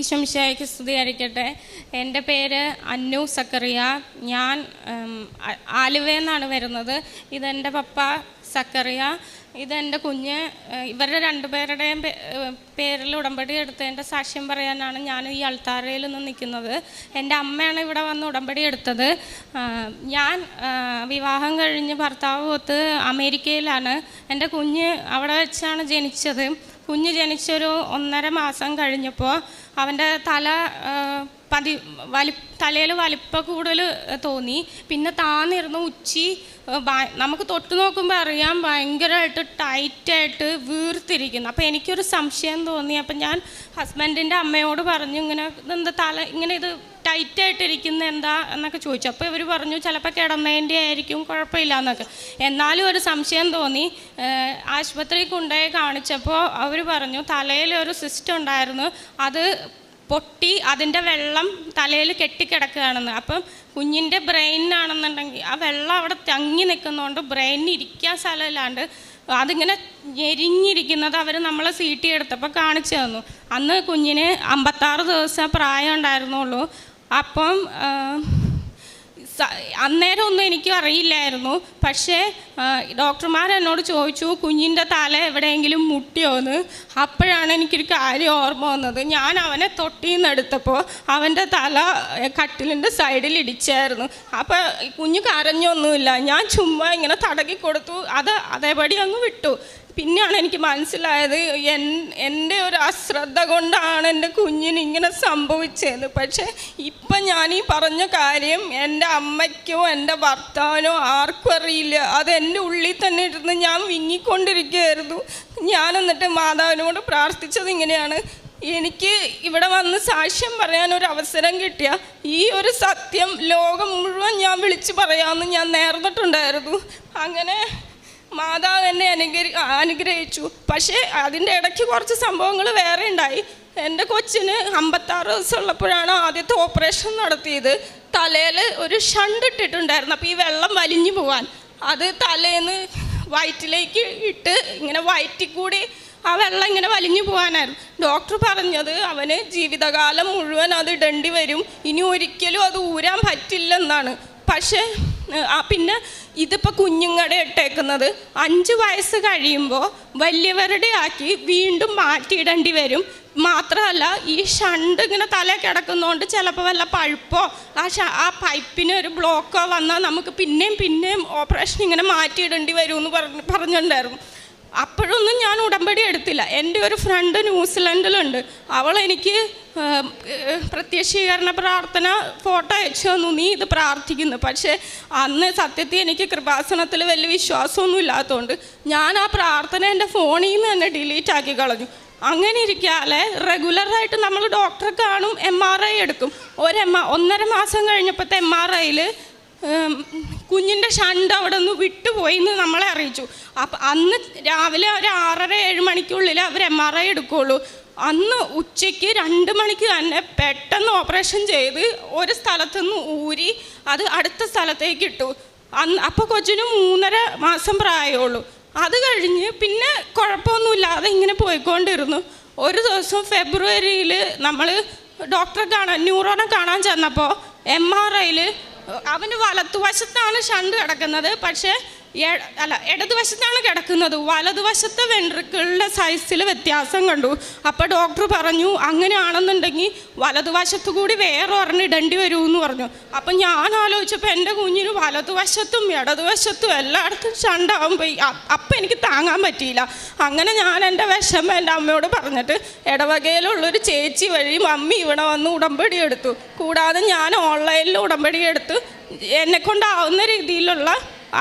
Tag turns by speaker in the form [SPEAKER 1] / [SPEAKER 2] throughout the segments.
[SPEAKER 1] ഈശോ മിശിഹായ്ക്ക് സ്തുതിയായിരിക്കട്ടെ. എൻ്റെ പേര് അന്നു സക്കറിയ. ഞാൻ ആലുവയെന്നാണ് വരുന്നത്. ഇതെൻ്റെ പപ്പ സക്കറിയ, ഇതെൻ്റെ കുഞ്ഞ്. ഇവരുടെ രണ്ടുപേരുടെയും പേരിൽ ഉടമ്പടി എടുത്തതിൻ്റെ സാക്ഷ്യം പറയാനാണ് ഞാൻ ഈ അൾത്താരയിൽ നിന്ന് നിൽക്കുന്നത്. എൻ്റെ അമ്മയാണ് ഇവിടെ വന്ന് ഉടമ്പടി എടുത്തത്. ഞാൻ വിവാഹം കഴിഞ്ഞ് ഭർത്താവ് ഒത്ത് അമേരിക്കയിലാണ്. എൻ്റെ കുഞ്ഞ് അവിടെ വെച്ചാണ് ജനിച്ചത്. കുഞ്ഞ് ജനിച്ചൊരു 1.5 മാസം കഴിഞ്ഞപ്പോൾ അവൻ്റെ തലയിൽ വലിപ്പ കൂടുതൽ തോന്നി. പിന്നെ താന്നിരുന്നു ഉച്ചി നമുക്ക് തൊട്ട് നോക്കുമ്പോൾ അറിയാം ഭയങ്കരമായിട്ട് ടൈറ്റായിട്ട് വീർത്തിരിക്കുന്നു. അപ്പോൾ എനിക്കൊരു സംശയം തോന്നി. അപ്പം ഞാൻ ഹസ്ബൻഡിൻ്റെ അമ്മയോട് പറഞ്ഞു, ഇതെന്താ ഇങ്ങനെ ഇത് ടൈറ്റായിട്ടിരിക്കുന്ന എന്താ എന്നൊക്കെ ചോദിച്ചു. അപ്പോൾ ഇവർ പറഞ്ഞു ചിലപ്പോൾ കിടന്നതിൻ്റെ ആയിരിക്കും, കുഴപ്പമില്ല എന്നൊക്കെ. എന്നാലും ഒരു സംശയം തോന്നി. ആശുപത്രിയിൽ കൊണ്ടുപോയി കാണിച്ചപ്പോൾ അവർ പറഞ്ഞു തലയിലൊരു സിസ്റ്റം ഉണ്ടായിരുന്നു, അത് പൊട്ടി അതിൻ്റെ വെള്ളം തലയിൽ കെട്ടിക്കിടക്കുകയാണെന്ന്. അപ്പം കുഞ്ഞിൻ്റെ ബ്രെയിനാണെന്നുണ്ടെങ്കിൽ ആ വെള്ളം അവിടെ തങ്ങി നിൽക്കുന്നതുകൊണ്ട് ബ്രെയിനിന് ഇരിക്കാൻ സ്ഥലമില്ലാണ്ട് അതിങ്ങനെ ഞെരിഞ്ഞിരിക്കുന്നത് അവർ നമ്മളെ CT എടുത്തപ്പോൾ കാണിച്ചു തന്നു. അന്ന് കുഞ്ഞിന് 56 ദിവസം പ്രായം ഉണ്ടായിരുന്നുള്ളൂ. അപ്പം അന്നേരം ഒന്നും എനിക്കും അറിയില്ലായിരുന്നു. പക്ഷേ ഡോക്ടർമാർ എന്നോട് ചോദിച്ചു കുഞ്ഞിൻ്റെ തല എവിടെയെങ്കിലും മുട്ടിയോന്ന്. അപ്പോഴാണ് എനിക്കൊരു കാര്യം ഓർമ്മ വന്നത്. ഞാൻ അവനെ തൊട്ടിന്ന് എടുത്തപ്പോൾ അവൻ്റെ തല കട്ടിലിൻ്റെ സൈഡിൽ ഇടിച്ചായിരുന്നു. അപ്പോൾ കുഞ്ഞ് കരഞ്ഞൊന്നുമില്ല. ഞാൻ ചുമ്മാ ഇങ്ങനെ തടകി കൊടുത്തു, അതേപടി അങ്ങ് വിട്ടു. പിന്നെയാണ് എനിക്ക് മനസ്സിലായത് എൻ്റെ ഒരു അശ്രദ്ധ കൊണ്ടാണ് എൻ്റെ കുഞ്ഞിന് ഇങ്ങനെ സംഭവിച്ചത്. പക്ഷേ ഇപ്പം ഞാൻ ഈ പറഞ്ഞ കാര്യം എൻ്റെ അമ്മയ്ക്കോ എൻ്റെ ഭർത്താവിനോ ആർക്കും അറിയില്ല. അത് എൻ്റെ ഉള്ളിൽ തന്നെ ഇരുന്ന് ഞാൻ വിങ്ങിക്കൊണ്ടിരിക്കുകയായിരുന്നു. ഞാൻ എന്നിട്ട് മാതാവിനോട് പ്രാർത്ഥിച്ചത് ഇങ്ങനെയാണ്, എനിക്ക് ഇവിടെ വന്ന് സാക്ഷ്യം പറയാനൊരു അവസരം കിട്ടിയ ഈ ഒരു സത്യം ലോകം മുഴുവൻ ഞാൻ വിളിച്ചു പറയാമെന്ന് ഞാൻ നേർന്നിട്ടുണ്ടായിരുന്നു. അങ്ങനെ മാതാവ് എന്നെ അനുഗ്രഹിച്ചു. പക്ഷേ അതിൻ്റെ ഇടയ്ക്ക് കുറച്ച് സംഭവങ്ങൾ വേറെ ഉണ്ടായി. എൻ്റെ കൊച്ചിന് 56 ദിവസം ഉള്ളപ്പോഴാണ് ആദ്യത്തെ ഓപ്പറേഷൻ നടത്തിയത്. തലയിൽ ഒരു ഷണ്ട് ഇട്ടിട്ടുണ്ടായിരുന്നു. അപ്പോൾ ഈ വെള്ളം വലിഞ്ഞു പോകാൻ അത് തലേന്ന് വയറ്റിലേക്ക് ഇട്ട് ഇങ്ങനെ വയറ്റിൽ കൂടി ആ വെള്ളം ഇങ്ങനെ വലിഞ്ഞു പോകാനായിരുന്നു. ഡോക്ടർ പറഞ്ഞത് അവന് ജീവിതകാലം മുഴുവൻ അത് ഇടേണ്ടി വരും, ഇനി ഒരിക്കലും അത് ഊരാൻ പറ്റില്ലെന്നാണ്. പക്ഷേ പിന്നെ ഇതിപ്പോൾ കുഞ്ഞുങ്ങളുടെ ഇട്ടേക്കുന്നത് 5 വയസ്സ് കഴിയുമ്പോൾ വലിയവരുടെ ആക്കി വീണ്ടും മാറ്റിയിടേണ്ടി വരും. മാത്രമല്ല ഈ ഷണ്ട് ഇങ്ങനെ തല കിടക്കുന്നതുകൊണ്ട് ചിലപ്പോൾ വല്ല പഴുപ്പോ ആ പൈപ്പിന് ഒരു ബ്ലോക്കോ വന്നാൽ നമുക്ക് പിന്നെയും ഓപ്പറേഷൻ ഇങ്ങനെ മാറ്റിയിടേണ്ടി വരുമെന്ന് പറഞ്ഞിട്ടുണ്ടായിരുന്നു. അപ്പോഴൊന്നും ഞാൻ ഉടമ്പടി എടുത്തില്ല. എൻ്റെ ഒരു ഫ്രണ്ട് ന്യൂസിലൻഡിലുണ്ട്. അവളെനിക്ക് പ്രത്യക്ഷീകരണ പ്രാർത്ഥന ഫോട്ടോ അയച്ചു തന്നു, നീ ഇത് പ്രാർത്ഥിക്കുന്നു. പക്ഷേ അന്ന് സത്യത്തിൽ എനിക്ക് കൃപാസനത്തിൽ വലിയ വിശ്വാസമൊന്നും ഇല്ലാത്തതുകൊണ്ട് ഞാൻ ആ പ്രാർത്ഥന എൻ്റെ ഫോണിൽ നിന്ന് തന്നെ ഡിലീറ്റ് ആക്കി കളഞ്ഞു. അങ്ങനെ ഇരിക്കാതെ റെഗുലറായിട്ട് നമ്മൾ ഡോക്ടറെ കാണും, MRI എടുക്കും. 1.5 മാസം കഴിഞ്ഞപ്പോഴത്തെ MRIയിൽ കുഞ്ഞിൻ്റെ ഷണ്ട് അവിടെ നിന്ന് വിട്ടുപോയി എന്ന് നമ്മളെ അറിയിച്ചു. അപ്പം അന്ന് രാവിലെ ഒരു 6:30-7 മണിക്കുള്ളിൽ അവർ MRI എടുക്കുകയുള്ളൂ. അന്ന് ഉച്ചയ്ക്ക് 2 മണിക്ക് തന്നെ പെട്ടെന്ന് ഓപ്പറേഷൻ ചെയ്ത് ഒരു സ്ഥലത്തുനിന്ന് ഊരി അത് അടുത്ത സ്ഥലത്തേക്ക് ഇട്ടു. അപ്പോൾ കൊച്ചിന് 3.5 മാസം പ്രായമുള്ളൂ. അത് കഴിഞ്ഞ് പിന്നെ കുഴപ്പമൊന്നുമില്ലാതെ ഇങ്ങനെ പോയിക്കൊണ്ടിരുന്നു. ഒരു ദിവസം ഫെബ്രുവരിയിൽ നമ്മൾ ന്യൂറോനെ കാണാൻ ചെന്നപ്പോൾ MRIയിൽ അവന് വലത്തുവശത്താണ് ഷണ്ട് കിടക്കുന്നത്. പക്ഷേ ഇടതുവശത്താണ് കിടക്കുന്നത്. വലതുവശത്തെ വെൻട്രിക്കിളിൻ്റെ സൈസിൽ വ്യത്യാസം കണ്ടു. അപ്പോൾ ഡോക്ടർ പറഞ്ഞു അങ്ങനെയാണെന്നുണ്ടെങ്കിൽ വലതുവശത്തു കൂടി വേറെ ഒരെണ്ണം ഇടേണ്ടി വരുമെന്ന് പറഞ്ഞു. അപ്പം ഞാൻ ആലോചിച്ചപ്പോൾ എൻ്റെ കുഞ്ഞിന് വലതുവശത്തും ഇടതുവശത്തും എല്ലായിടത്തും ഷണ്ടാകുമ്പോൾ അപ്പം എനിക്ക് താങ്ങാൻ പറ്റിയില്ല. അങ്ങനെ ഞാൻ എൻ്റെ വിഷമം എൻ്റെ അമ്മയോട് പറഞ്ഞിട്ട് ഇടവകയിലുള്ളൊരു ചേച്ചി വഴി മമ്മി ഇവിടെ വന്ന് ഉടമ്പടി എടുത്തു. കൂടാതെ ഞാൻ ഓൺലൈനിൽ ഉടമ്പടി എടുത്ത് എന്നെക്കൊണ്ടാവുന്ന രീതിയിലുള്ള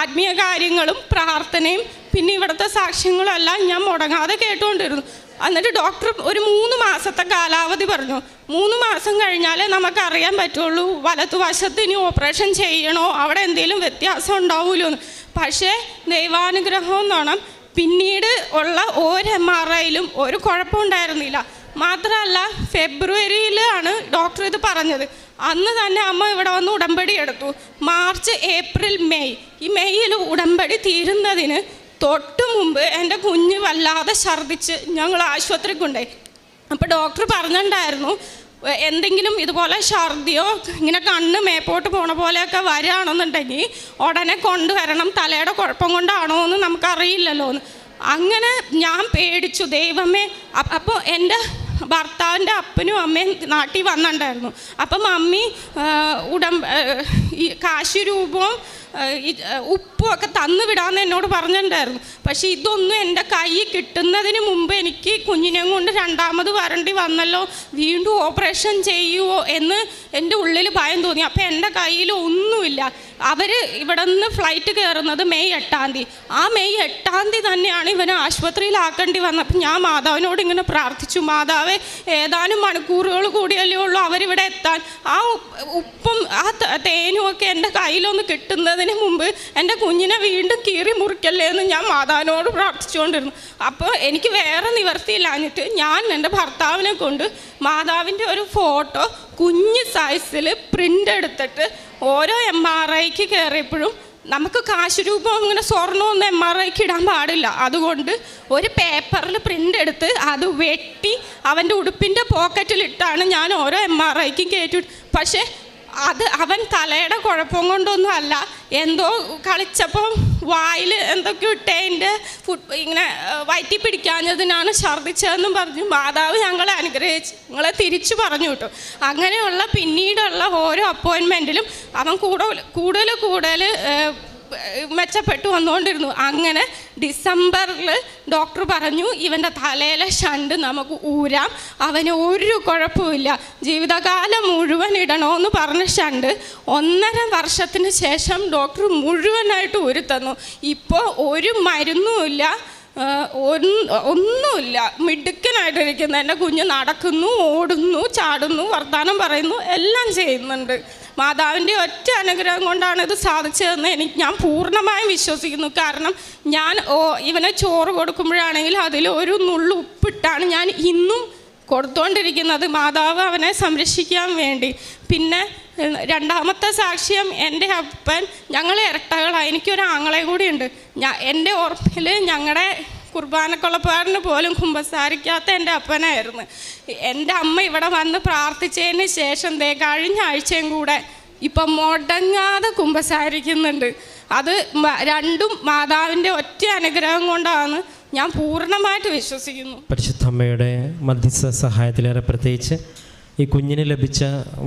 [SPEAKER 1] ആത്മീയ കാര്യങ്ങളും പ്രാർത്ഥനയും പിന്നെ ഇവിടുത്തെ സാക്ഷ്യങ്ങളും എല്ലാം ഞാൻ മുടങ്ങാതെ കേട്ടുകൊണ്ടിരുന്നു. എന്നിട്ട് ഡോക്ടർ ഒരു 3 മാസത്തെ കാലാവധി പറഞ്ഞു. 3 മാസം കഴിഞ്ഞാലേ നമുക്കറിയാൻ പറ്റുള്ളൂ വലതുവശത്ത് ഇനി ഓപ്പറേഷൻ ചെയ്യണോ, അവിടെ എന്തെങ്കിലും വ്യത്യാസം ഉണ്ടാവുമല്ലോ എന്ന്. പക്ഷേ ദൈവാനുഗ്രഹം എന്നോണം പിന്നീട് ഉള്ള ഒരു MRIയിലും ഒരു കുഴപ്പമുണ്ടായിരുന്നില്ല. മാത്രമല്ല ഫെബ്രുവരിയിലാണ് ഡോക്ടർ ഇത് പറഞ്ഞത്. അന്ന് തന്നെ അമ്മ ഇവിടെ വന്ന് ഉടമ്പടി എടുത്തു. മാർച്ച്, ഏപ്രിൽ, മെയ് ഈ മെയ്യിൽ ഉടമ്പടി തീരുന്നതിന് തൊട്ട് മുമ്പ് എൻ്റെ കുഞ്ഞ് വല്ലാതെ ഛർദ്ദിച്ച് ഞങ്ങൾ ആശുപത്രിക്ക് കൊണ്ടുപോയി. അപ്പോൾ ഡോക്ടർ പറഞ്ഞിട്ടുണ്ടായിരുന്നു എന്തെങ്കിലും ഇതുപോലെ ഛർദിയോ ഇങ്ങനെ കണ്ണ് മേപ്പോട്ട് പോണ പോലെയൊക്കെ വരികയാണെന്നുണ്ടെങ്കിൽ ഉടനെ കൊണ്ടുവരണം, തലയുടെ കുഴപ്പം കൊണ്ടാണോ എന്ന് നമുക്കറിയില്ലല്ലോ എന്ന്. അങ്ങനെ ഞാൻ പേടിച്ചു, ദൈവമേ. അപ്പോൾ എൻ്റെ ഭർത്താവിൻ്റെ അപ്പനും അമ്മയും നാട്ടിൽ വന്നിട്ടുണ്ടായിരുന്നു. അപ്പം മമ്മി ഈ കാശ് രൂപവും ഉപ്പും ഒക്കെ തന്നു വിടാമെന്ന് എന്നോട് പറഞ്ഞിട്ടുണ്ടായിരുന്നു. പക്ഷേ ഇതൊന്നും എൻ്റെ കൈ കിട്ടുന്നതിന് മുമ്പ് എനിക്ക് കുഞ്ഞിനെയും കൊണ്ട് രണ്ടാമത് വരേണ്ടി വന്നല്ലോ, വീണ്ടും ഓപ്പറേഷൻ ചെയ്യുമോ എന്ന് എൻ്റെ ഉള്ളിൽ ഭയം തോന്നി. അപ്പോൾ എൻ്റെ കയ്യിൽ ഒന്നുമില്ല. അവർ ഇവിടെ നിന്ന് ഫ്ലൈറ്റ് കയറുന്നത് മെയ് 8-ാം തീയതി. ആ മെയ് 8-ാം തീയതി തന്നെയാണ് ഇവനെ ആശുപത്രിയിലാക്കേണ്ടി വന്നത്. അപ്പം ഞാൻ മാതാവിനോട് ഇങ്ങനെ പ്രാർത്ഥിച്ചു, മാതാവേ, ഏതാനും മണിക്കൂറുകൾ കൂടിയല്ലേ ഉള്ളൂ അവരിവിടെ എത്താൻ. ആ ഉപ്പും ആ തേനും ഒക്കെ എൻ്റെ കയ്യിലൊന്ന് കിട്ടുന്നതിന് മുമ്പ് എൻ്റെ കുഞ്ഞിനെ വീണ്ടും കീറി മുറിക്കല്ലേ എന്ന് ഞാൻ മാതാവിനോട് പ്രാർത്ഥിച്ചുകൊണ്ടിരുന്നു. അപ്പോൾ എനിക്ക് വേറെ നിവർത്തിയില്ലാഞ്ഞിട്ട് ഞാൻ എൻ്റെ ഭർത്താവിനെ കൊണ്ട് മാതാവിൻ്റെ ഒരു ഫോട്ടോ കുഞ്ഞ് സൈസിൽ പ്രിൻ്റ് എടുത്തിട്ട് ഓരോ MRIക്ക് കയറിയപ്പോഴും നമുക്ക് കാശ് രൂപം ഇങ്ങനെ സ്വർണ്ണമൊന്നും MRIക്ക് ഇടാൻ പാടില്ല. അതുകൊണ്ട് ഒരു പേപ്പറിൽ പ്രിൻ്റ് എടുത്ത് അത് വെട്ടി അവൻ്റെ ഉടുപ്പിൻ്റെ പോക്കറ്റിലിട്ടാണ് ഞാൻ ഓരോ MRIക്കും കയറ്റി. പക്ഷേ അത് അവൻ തലയുടെ കുഴപ്പം കൊണ്ടൊന്നും അല്ല, എന്തോ കളിച്ചപ്പം വായിൽ എന്തൊക്കെ ഇട്ടതിൻ്റെ ഇങ്ങനെ വയറ്റി പിടിക്കാഞ്ഞതിനാണ് ഛർദ്ദിച്ചതെന്നും പറഞ്ഞു മാതാവ് ഞങ്ങളെ അനുഗ്രഹിച്ച് ഞങ്ങളെ തിരിച്ചു പറഞ്ഞു വിട്ടു. അങ്ങനെയുള്ള പിന്നീടുള്ള ഓരോ അപ്പോയിൻമെൻറ്റിലും അവൻ കൂടുതൽ മെച്ചപ്പെട്ടു വന്നുകൊണ്ടിരുന്നു. അങ്ങനെ ഡിസംബറിൽ ഡോക്ടർ പറഞ്ഞു, ഇവൻ്റെ തലയിലെ ഷണ്ട് നമുക്ക് ഊരാം, അവന് ഒരു കുഴപ്പമില്ല, ജീവിതകാലം മുഴുവൻ ഇടണമെന്ന് പറഞ്ഞ ഷണ്ട് 1.5 വർഷത്തിന് ശേഷം ഡോക്ടർ മുഴുവനായിട്ട് ഊരിത്തന്നു. ഇപ്പോൾ ഒരു മരുന്നുമില്ല, ഒന്നുമില്ല, മിടുക്കനായിട്ടിരിക്കുന്നു. എൻ്റെ കുഞ്ഞ് നടക്കുന്നു, ഓടുന്നു, ചാടുന്നു, വർത്തമാനം പറയുന്നു, എല്ലാം ചെയ്യുന്നുണ്ട്. മാതാവിൻ്റെ ഒറ്റ അനുഗ്രഹം കൊണ്ടാണ് ഇത് സാധിച്ചതെന്ന് ഞാൻ പൂർണ്ണമായും വിശ്വസിക്കുന്നു. കാരണം ഞാൻ ഇവനെ ചോറ് കൊടുക്കുമ്പോഴാണെങ്കിൽ അതിൽ ഒരു നുള്ളു ഉപ്പിട്ടാണ് ഞാൻ ഇന്നും കൊടുത്തുകൊണ്ടിരിക്കുന്നത്, മാതാവ് അവനെ സംരക്ഷിക്കാൻ വേണ്ടി. പിന്നെ രണ്ടാമത്തെ സാക്ഷ്യം, എൻ്റെ അപ്പൻ, ഞങ്ങൾ ഇരട്ടകളാണ്, എനിക്കൊരു ആങ്ങളെ കൂടിയുണ്ട്. എൻ്റെ ഓർമ്മയിൽ ഞങ്ങളുടെ കുർബാനക്കുളപ്പാടിന് പോലും കുമ്പസാരിക്കാത്ത എൻ്റെ അപ്പനായിരുന്നു. എൻ്റെ അമ്മ ഇവിടെ വന്ന് പ്രാർത്ഥിച്ചതിന് ശേഷം കഴിഞ്ഞ ആഴ്ചയും കൂടെ ഇപ്പം മുടങ്ങാതെ കുമ്പസാരിക്കുന്നുണ്ട്. അത് രണ്ടും മാതാവിൻ്റെ ഒറ്റ അനുഗ്രഹം കൊണ്ടാണ് ഞാൻ പൂർണ്ണമായിട്ട് വിശ്വസിക്കുന്നു.
[SPEAKER 2] പരിശുദ്ധ അമ്മയുടെ മധ്യസ്ഥ സഹായത്തിലേറെ പ്രത്യേകിച്ച് ഈ കുഞ്ഞിന് ലഭിച്ച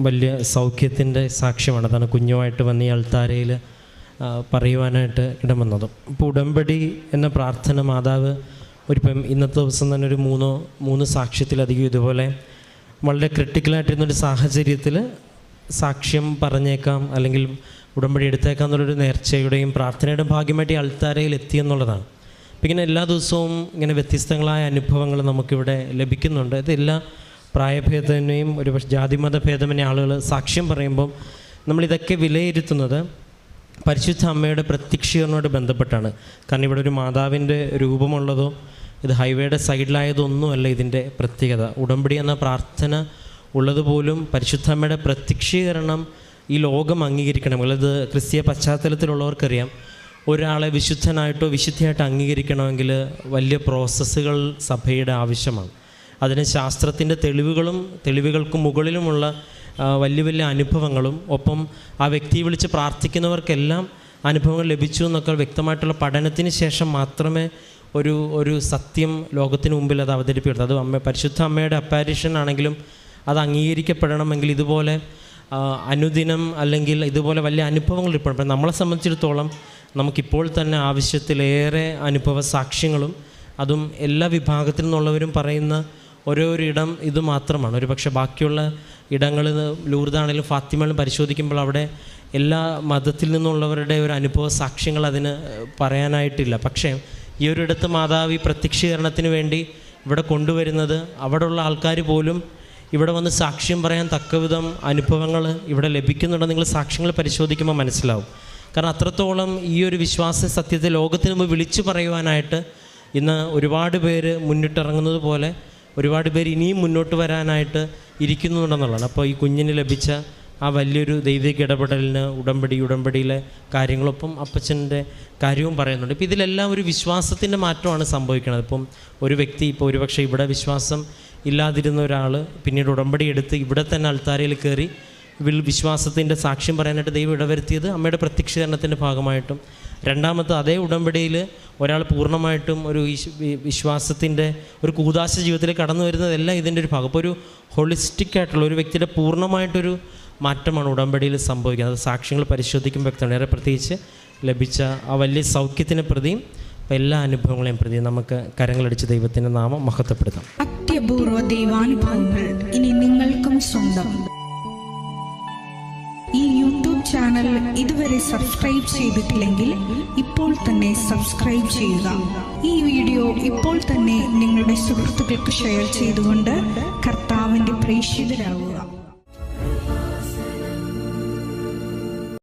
[SPEAKER 2] വലിയ സൗഖ്യത്തിൻ്റെ സാക്ഷ്യമാണ്. അതാണ് കുഞ്ഞുമായിട്ട് വന്ന് ഈ അൾത്താരയിൽ പറയുവാനായിട്ട് ഇടവന്നതും. ഇപ്പോൾ ഉടമ്പടി എന്ന പ്രാർത്ഥന മാതാവ് ഒരിപ്പം ഇന്നത്തെ ദിവസം തന്നെ ഒരു മൂന്ന് സാക്ഷ്യത്തിലധികം ഇതുപോലെ വളരെ ക്രിട്ടിക്കലായിട്ടിരുന്നൊരു സാഹചര്യത്തിൽ സാക്ഷ്യം പറഞ്ഞേക്കാം, അല്ലെങ്കിൽ ഉടമ്പടി എടുത്തേക്കാം എന്നുള്ളൊരു നേർച്ചയുടെയും പ്രാർത്ഥനയുടെയും ഭാഗ്യമായിട്ട് ഈ അൾത്താരയിൽ എത്തിയെന്നുള്ളതാണ്. അപ്പം ഇങ്ങനെ എല്ലാ ദിവസവും ഇങ്ങനെ വ്യത്യസ്തങ്ങളായ അനുഭവങ്ങൾ നമുക്കിവിടെ ലഭിക്കുന്നുണ്ട്. ഇത് എല്ലാ പ്രായഭേദനെയും ഒരു ജാതിമത ഭേദമനെ ആളുകൾ സാക്ഷ്യം പറയുമ്പം നമ്മളിതൊക്കെ വിലയിരുത്തുന്നത് പരിശുദ്ധ അമ്മയുടെ പ്രത്യക്ഷീകരണത്തോട് ബന്ധപ്പെട്ടാണ്. കാരണം ഇവിടെ ഒരു മാതാവിൻ്റെ രൂപമുള്ളതോ ഇത് ഹൈവേയുടെ സൈഡിലായതൊന്നുമല്ല ഇതിൻ്റെ പ്രത്യേകത. ഉടമ്പടി എന്ന പ്രാർത്ഥന ഉള്ളതുപോലും പരിശുദ്ധ അമ്മയുടെ പ്രത്യക്ഷീകരണം ഈ ലോകം അംഗീകരിക്കണം. ഇത് ക്രിസ്തീയ പശ്ചാത്തലത്തിലുള്ളവർക്കറിയാം, ഒരാളെ വിശുദ്ധനായിട്ടോ വിശുദ്ധിയായിട്ടോ അംഗീകരിക്കണമെങ്കിൽ വലിയ പ്രോസസ്സുകൾ സഭയുടെ ആവശ്യമാണ്. അതിന് ശാസ്ത്രത്തിൻ്റെ തെളിവുകൾക്ക് മുകളിലുമുള്ള വലിയ വലിയ അനുഭവങ്ങളും ഒപ്പം ആ വ്യക്തിയെ വിളിച്ച് പ്രാർത്ഥിക്കുന്നവർക്കെല്ലാം അനുഭവങ്ങൾ ലഭിച്ചു എന്നൊക്കെ വ്യക്തമായിട്ടുള്ള പഠനത്തിന് ശേഷം മാത്രമേ ഒരു സത്യം ലോകത്തിന് മുമ്പിൽ അത് അവതരിപ്പിക്കരുത്. അത് പരിശുദ്ധ അമ്മയുടെ അപ്പാരിഷൻ ആണെങ്കിലും അത് അംഗീകരിക്കപ്പെടണമെങ്കിൽ ഇതുപോലെ അനുദിനം അല്ലെങ്കിൽ ഇതുപോലെ വലിയ അനുഭവങ്ങൾ ഇപ്പോൾ നമ്മളെ സംബന്ധിച്ചിടത്തോളം നമുക്കിപ്പോൾ തന്നെ ആവശ്യത്തിലേറെ അനുഭവ സാക്ഷ്യങ്ങളും അതും എല്ലാ വിഭാഗത്തിൽ നിന്നുള്ളവരും പറയുന്ന ഓരോരിടം ഇത് മാത്രമാണ്. ഒരു പക്ഷേ ബാക്കിയുള്ള ഇടങ്ങളിൽ ലൂർദാണെങ്കിലും ഫാത്തിമയിലും പരിശോധിക്കുമ്പോൾ അവിടെ എല്ലാ മതത്തിൽ നിന്നുള്ളവരുടെ ഒരു അനുഭവ സാക്ഷ്യങ്ങൾ അതിന് പറയാനായിട്ടില്ല. പക്ഷേ ഈ ഒരിടത്ത് മാതാവ് ഈ പ്രത്യക്ഷീകരണത്തിന് വേണ്ടി ഇവിടെ കൊണ്ടുവരുന്നത് അവിടെയുള്ള ആൾക്കാർ പോലും ഇവിടെ വന്ന് സാക്ഷ്യം പറയാൻ തക്കവിധം അനുഭവങ്ങൾ ഇവിടെ ലഭിക്കുന്നുണ്ട്. നിങ്ങൾ സാക്ഷ്യങ്ങൾ പരിശോധിക്കുമ്പോൾ മനസ്സിലാവും. കാരണം അത്രത്തോളം ഈ ഒരു വിശ്വാസ സത്യത്തെ ലോകത്തിന് മുമ്പ് വിളിച്ചു പറയുവാനായിട്ട് ഇന്ന് ഒരുപാട് പേര് മുന്നിട്ടിറങ്ങുന്നത് പോലെ ഒരുപാട് പേര് ഇനിയും മുന്നോട്ട് വരാനായിട്ട് ഇരിക്കുന്നുണ്ടെന്നുള്ളതാണ്. അപ്പോൾ ഈ കുഞ്ഞിന് ലഭിച്ച ആ വലിയൊരു ദൈവിക ഇടപെടലിന് ഉടമ്പടിയിലെ കാര്യങ്ങളൊപ്പം അപ്പച്ചൻ്റെ കാര്യവും പറയുന്നുണ്ട്. ഇപ്പോൾ ഇതിലെല്ലാം ഒരു വിശ്വാസത്തിൻ്റെ മാറ്റമാണ് സംഭവിക്കുന്നത്. ഇപ്പം ഒരു വ്യക്തി ഇപ്പോൾ ഒരുപക്ഷെ ഇവിടെ വിശ്വാസം ഇല്ലാതിരുന്ന ഒരാൾ പിന്നീട് ഉടമ്പടി എടുത്ത് ഇവിടെ തന്നെ അൾത്താരയിൽ കയറി വിശ്വാസത്തിൻ്റെ സാക്ഷ്യം പറയാനായിട്ട് ദൈവം ഇടവരുത്തിയത് അമ്മയുടെ പ്രത്യക്ഷീകരണത്തിൻ്റെ ഭാഗമായിട്ടും, രണ്ടാമത്തെ അതേ ഉടമ്പടിയിൽ ഒരാൾ പൂർണ്ണമായിട്ടും ഒരു വിശ്വാസത്തിൻ്റെ ഒരു കൂദാശ ജീവിതത്തിലേക്ക് കടന്നു വരുന്നതെല്ലാം ഇതിൻ്റെ ഒരു ഭാഗം. അപ്പോൾ ഒരു ഹോളിസ്റ്റിക് ആയിട്ടുള്ള ഒരു വ്യക്തിയുടെ പൂർണ്ണമായിട്ടൊരു മാറ്റമാണ് ഉടമ്പടിയിൽ സംഭവിക്കുന്നത്. അത് സാക്ഷ്യങ്ങൾ പരിശോധിക്കുമ്പോൾ വ്യക്തമാണ്. ഏറെ പ്രത്യേകിച്ച് ലഭിച്ച ആ വലിയ സൗഖ്യത്തിനെ പ്രതിയും എല്ലാ അനുഭവങ്ങളെയും പ്രതി നമുക്ക് കരങ്ങളടിച്ച് ദൈവത്തിൻ്റെ നാമം മഹത്വപ്പെടുത്താം.
[SPEAKER 3] അത്യപൂർവ ദൈവാനുഭവങ്ങൾ ഇനി നിങ്ങൾക്കും സ്വന്തം. ഈ യൂട്യൂബ് ചാനൽ ഇതുവരെ സബ്സ്ക്രൈബ് ചെയ്തിട്ടില്ലെങ്കിൽ ഇപ്പോൾ തന്നെ സബ്സ്ക്രൈബ് ചെയ്യുക. ഈ വീഡിയോ ഇപ്പോൾ തന്നെ നിങ്ങളുടെ സുഹൃത്തുക്കൾക്ക് ഷെയർ ചെയ്തുകൊണ്ട് കർത്താവിൻ്റെ പ്രേക്ഷിതരാകുക.